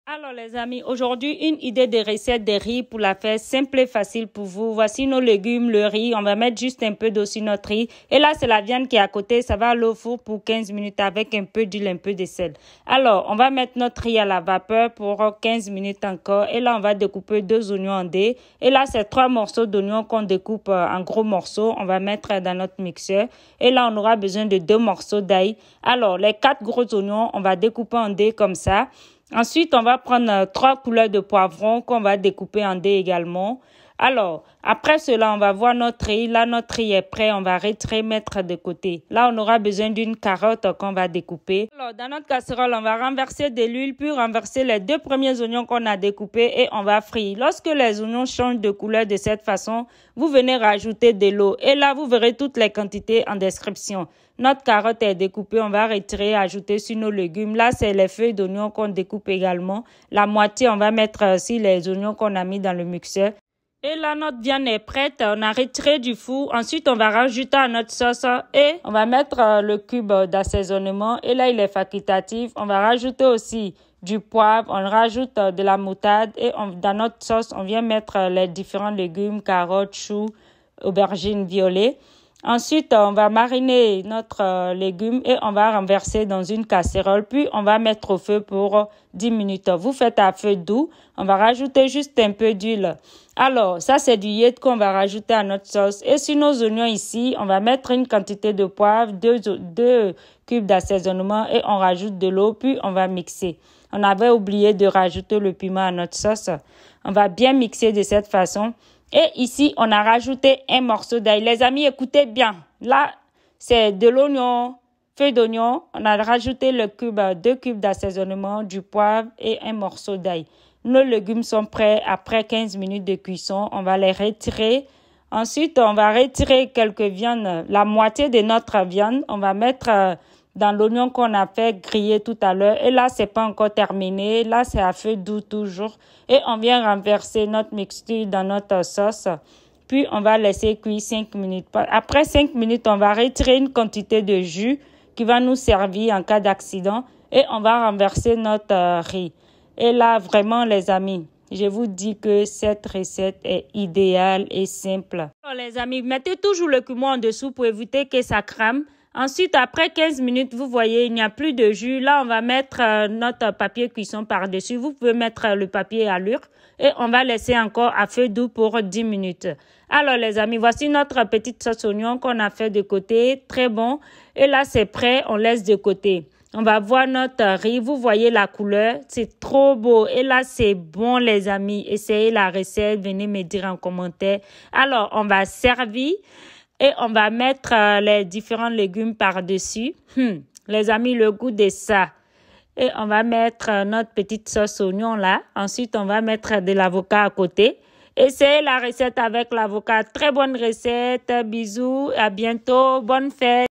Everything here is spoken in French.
Alors les amis, aujourd'hui une idée de recette de riz pour la faire simple et facile pour vous. Voici nos légumes, le riz. On va mettre juste un peu d'eau sur notre riz. Et là c'est la viande qui est à côté. Ça va aller au four pour 15 minutes avec un peu d'huile, un peu de sel. Alors on va mettre notre riz à la vapeur pour 15 minutes encore. Et là on va découper 2 oignons en dés. Et là c'est 3 morceaux d'oignons qu'on découpe en gros morceaux. On va mettre dans notre mixeur. Et là on aura besoin de 2 morceaux d'ail. Alors les 4 gros oignons on va découper en dés comme ça. Ensuite, on va prendre 3 couleurs de poivrons qu'on va découper en dés également. Alors, après cela, on va voir notre riz. Là, notre riz est prêt. On va retirer, mettre de côté. Là, on aura besoin d'une carotte qu'on va découper. Alors, dans notre casserole, on va renverser de l'huile, puis renverser les 2 premiers oignons qu'on a découpés et on va frire. Lorsque les oignons changent de couleur de cette façon, vous venez rajouter de l'eau. Et là, vous verrez toutes les quantités en description. Notre carotte est découpée, on va retirer, ajouter sur nos légumes. Là, c'est les feuilles d'oignon qu'on découpe également. La moitié, on va mettre aussi les oignons qu'on a mis dans le mixeur. Et là, notre viande est prête. On a retiré du four. Ensuite, on va rajouter à notre sauce et on va mettre le cube d'assaisonnement. Et là, il est facultatif. On va rajouter aussi du poivre. On rajoute de la moutarde. Et dans notre sauce, on vient mettre les différents légumes, carottes, choux, aubergines violettes. Ensuite, on va mariner notre légume et on va renverser dans une casserole. Puis, on va mettre au feu pour 10 minutes. Vous faites à feu doux. On va rajouter juste un peu d'huile. Alors, ça, c'est du yet qu'on va rajouter à notre sauce. Et sur nos oignons ici, on va mettre une quantité de poivre, 2 cubes d'assaisonnement et on rajoute de l'eau. Puis, on va mixer. On avait oublié de rajouter le piment à notre sauce. On va bien mixer de cette façon. Et ici, on a rajouté un morceau d'ail. Les amis, écoutez bien. Là, c'est de l'oignon, feuille d'oignon. On a rajouté 2 cubes d'assaisonnement, du poivre et un morceau d'ail. Nos légumes sont prêts après 15 minutes de cuisson. On va les retirer. Ensuite, on va retirer quelques viandes, la moitié de notre viande. On va mettre dans l'oignon qu'on a fait griller tout à l'heure. Et là, c'est pas encore terminé. Là, c'est à feu doux toujours. Et on vient renverser notre mixture dans notre sauce. Puis, on va laisser cuire 5 minutes. Après 5 minutes, on va retirer une quantité de jus qui va nous servir en cas d'accident. Et on va renverser notre riz. Et là, vraiment, les amis, je vous dis que cette recette est idéale et simple. Alors, les amis, mettez toujours le cumin en dessous pour éviter que ça crame. Ensuite, après 15 minutes, vous voyez, il n'y a plus de jus. Là, on va mettre notre papier cuisson par-dessus. Vous pouvez mettre le papier à l'ur et on va laisser encore à feu doux pour 10 minutes. Alors, les amis, voici notre petite sauce oignon qu'on a fait de côté. Très bon. Et là, c'est prêt. On laisse de côté. On va voir notre riz. Vous voyez la couleur. C'est trop beau. Et là, c'est bon, les amis. Essayez la recette. Venez me dire en commentaire. Alors, on va servir. Et on va mettre les différents légumes par-dessus. Les amis, le goût de ça. Et on va mettre notre petite sauce oignon là. Ensuite, on va mettre de l'avocat à côté. Essayez la recette avec l'avocat. Très bonne recette. Bisous. À bientôt. Bonne fête.